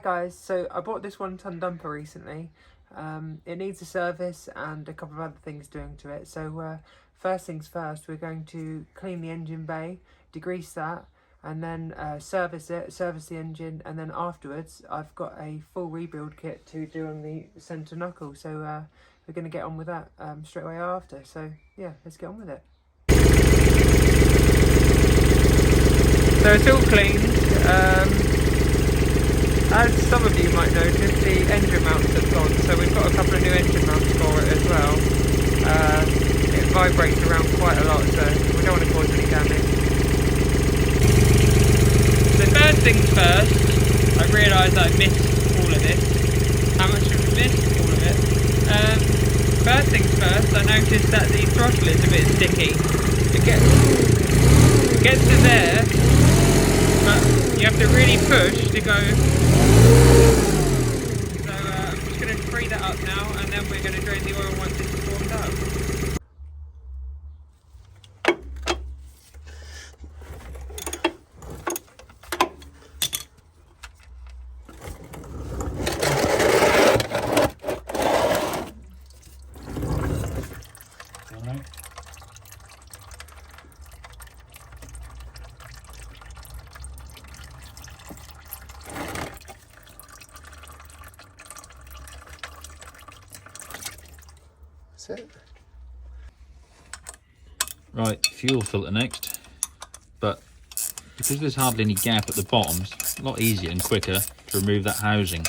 guys, so I bought this 1 ton dumper recently. It needs a service and a couple of other things doing to it. So first things first, we're going to clean the engine bay, degrease that, and then service the engine, and then afterwards I've got a full rebuild kit to do on the centre knuckle. So we're going to get on with that straight away after. So yeah, let's get on with it. So it's all cleaned. As some of you might notice, the engine mounts have gone, so we've got a couple of new engine mounts for it as well. It vibrates around quite a lot, so we don't want to cause any damage. So first things first, I realised I missed all of this. How much have we missed? All of it. First things first, I noticed that the throttle is a bit sticky. It gets to there, but you have to really push to go. So I'm just going to free that up now, and then we're going to drain the oil once it's warmed up. That's it. Right, fuel filter next, but because there's hardly any gap at the bottom, it's a lot easier and quicker to remove that housing.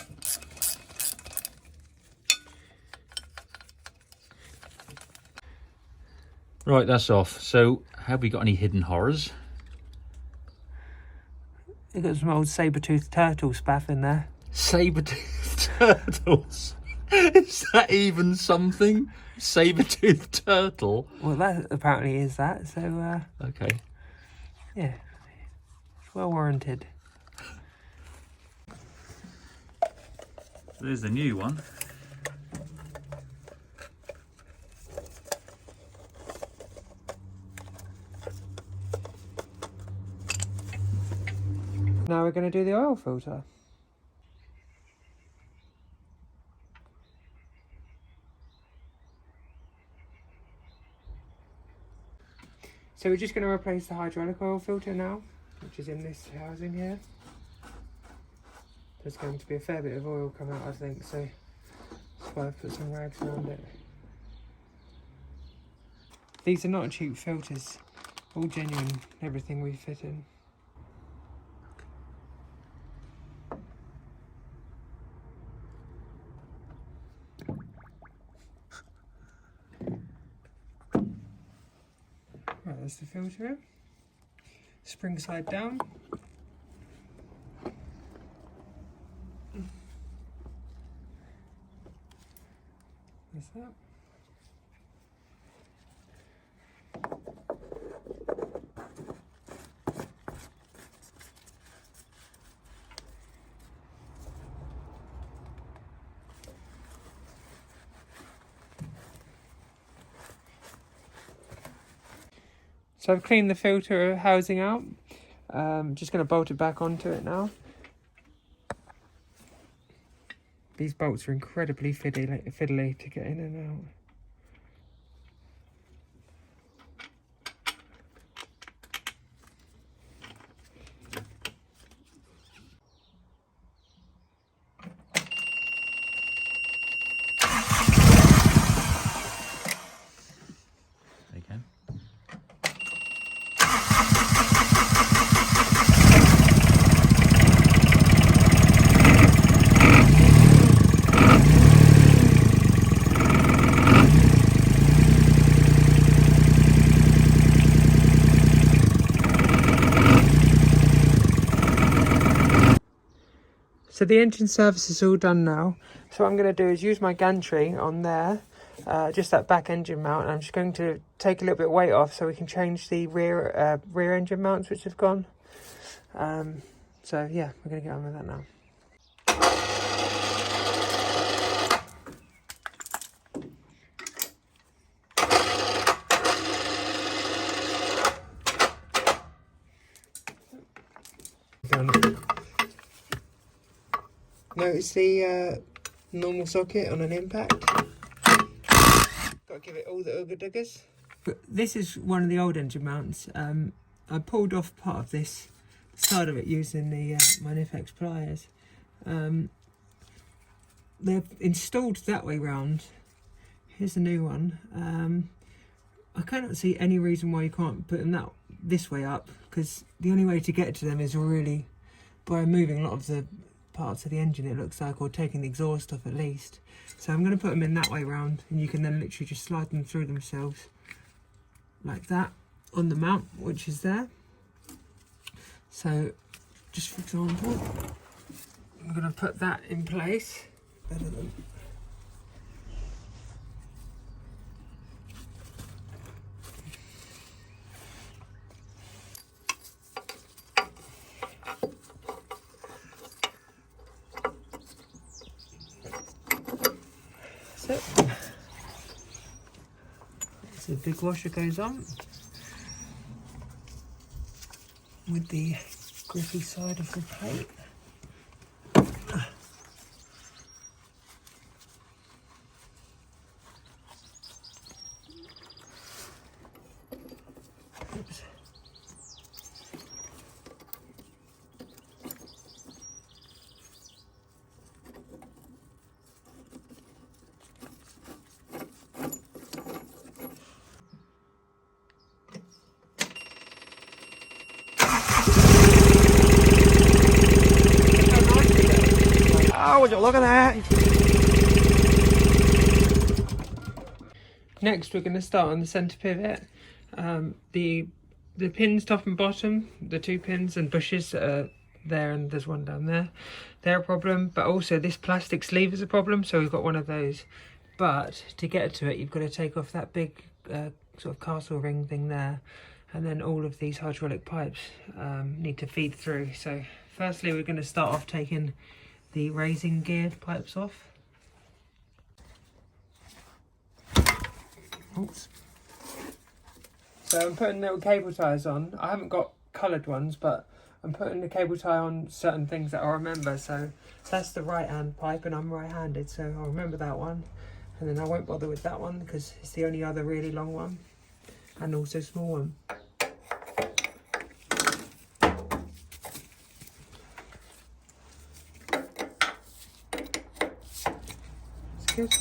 Right, that's off. So have we got any hidden horrors? You've got some old saber-toothed turtle spaff in there. Saber-toothed turtles? Is that even something? Saber-toothed turtle? Well, that apparently is that, so okay. Yeah, it's well warranted. There's the new one. Now we're going to do the oil filter. So we're just going to replace the hydraulic oil filter now, which is in this housing here. There's going to be a fair bit of oil come out, I think, so that's why I've put some rags around it. These are not cheap filters, all genuine, everything we fit in. Right, there's the filter. Spring slide down. There's that. So I've cleaned the filter housing out. Just going to bolt it back onto it now. These bolts are incredibly fiddly to get in and out. So the engine service is all done now. So what I'm going to do is use my gantry on there, just that back engine mount. And I'm just going to take a little bit of weight off so we can change the rear engine mounts which have gone. So yeah, we're going to get on with that now. it's the normal socket on an impact. Got to give it all the ooga doogers. This is one of the old engine mounts. I pulled off part of this side of it using the my Nifex pliers. They're installed that way round. Here's a new one. I cannot see any reason why you can't put them this way up, because the only way to get to them is really by moving a lot of the parts of the engine, it looks like, or taking the exhaust off at least. So I'm going to put them in that way round, and you can then literally just slide them through themselves like that on the mount, which is there. So just for example, I'm going to put that in place. Better than so the big washer goes on with the grippy side of the plate. Oops. Oh, would you look at that? Next, we're going to start on the centre pivot. The pins top and bottom, the 2 pins and bushes are there, and there's one down there. They're a problem, but also this plastic sleeve is a problem, so we've got one of those. But to get to it, you've got to take off that big sort of castle ring thing there, and then all of these hydraulic pipes need to feed through. So firstly, we're going to start off taking the raising gear pipes off. Oops. So I'm putting little cable ties on. I haven't got coloured ones, but I'm putting the cable tie on certain things that I remember. So that's the right hand pipe, and I'm right handed, so I'll remember that one. And then I won't bother with that one because it's the only other really long one, and also small one. Good.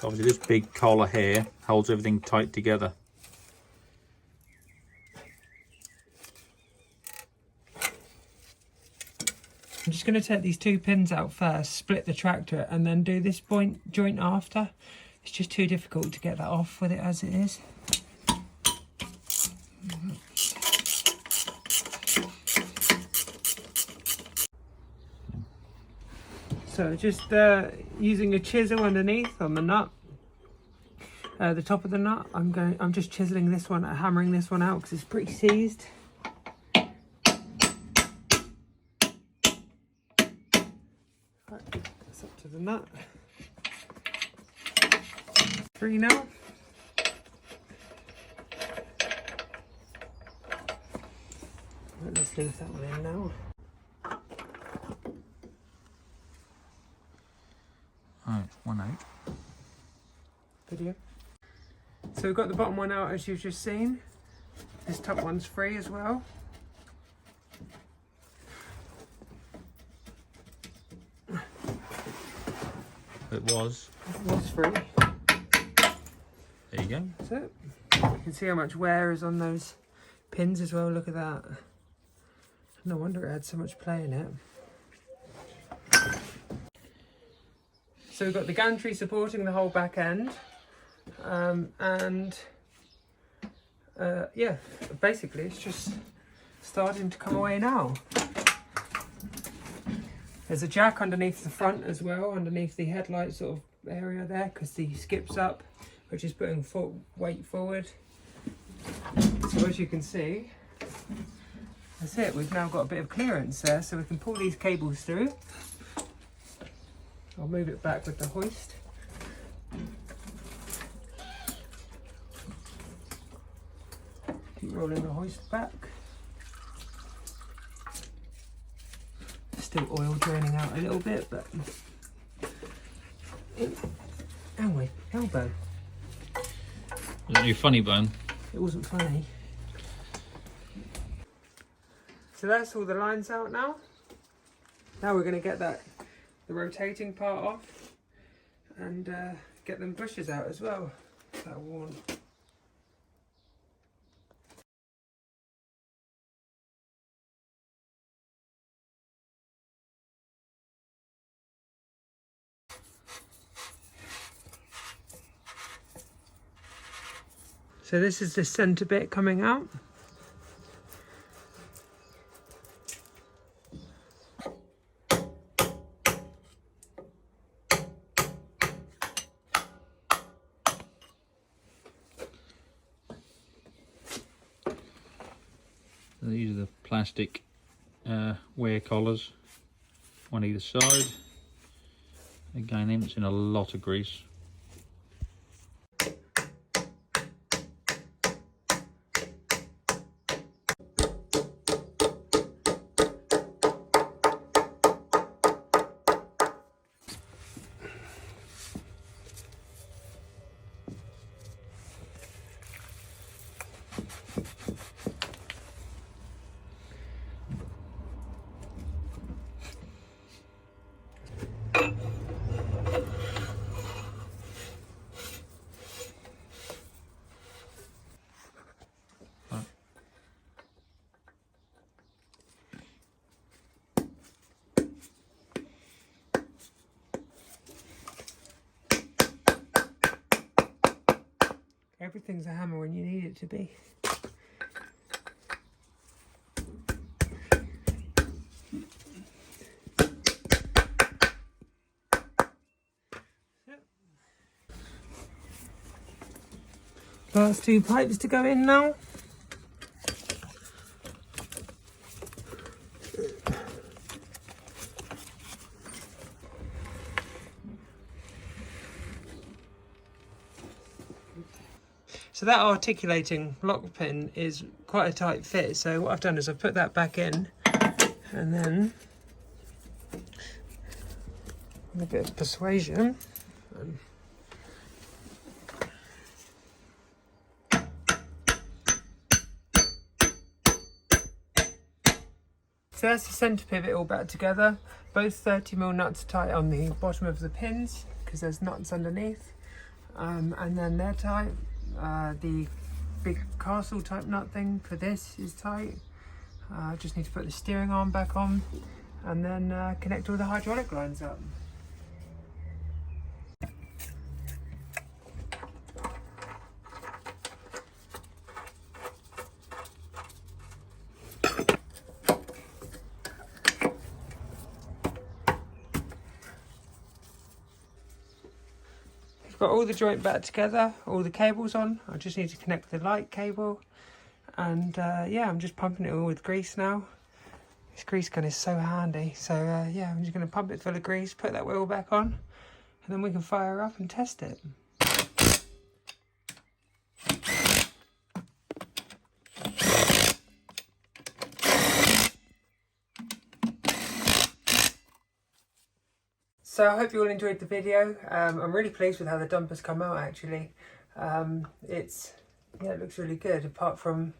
So obviously this big collar here holds everything tight together. I'm just going to take these 2 pins out first, split the tractor, and then do this joint after. It's just too difficult to get that off with it as it is. So just using a chisel underneath on the nut, the top of the nut. I'm just chiseling this one, hammering this one out because it's pretty seized. That's up to the nut. 3 now. Let's leave that one in now. Right, one out. Video. So we've got the bottom one out as you've just seen. This top one's free as well. It was free. There you go. That's it. You can see how much wear is on those pins as well. Look at that. No wonder it had so much play in it. So we've got the gantry supporting the whole back end, yeah, basically it's just starting to come away now. There's a jack underneath the front as well, underneath the headlight sort of area there, because the skip's up, which is putting weight forward. So as you can see, That's it, we've now got a bit of clearance there, so we can pull these cables through. I'll move it back with the hoist. Keep rolling the hoist back. Still oil draining out a little bit, but... Ow, my elbow. Was it your funny bone? It wasn't funny. So that's all the lines out now. Now we're going to get the rotating part off and get them bushes out as well. That worn. So this is the centre bit coming out. These are the plastic wear collars, one either side. Again, it's in a lot of grease. Everything's a hammer when you need it to be. Last two pipes to go in now. So that articulating lock pin is quite a tight fit, so what I've done is I've put that back in and then with a bit of persuasion so that's the centre pivot all back together. Both 30mm nuts are tight on the bottom of the pins because there's nuts underneath, and then they're tight. The big castle type nut thing for this is tight. I just need to put the steering arm back on and then connect all the hydraulic lines up. Got all the joint back together, all the cables on. I just need to connect the light cable, and yeah, I'm just pumping it all with grease now. This grease gun is so handy, so yeah, I'm just going to pump it full of grease, put that wheel back on, and then we can fire up and test it. So I hope you all enjoyed the video. I'm really pleased with how the dumper's come out actually. It looks really good apart from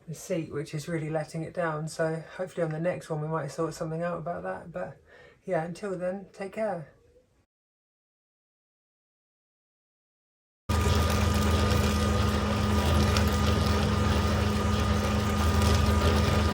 the seat, which is really letting it down. So hopefully on the next one we might sort something out about that. But yeah, until then, take care.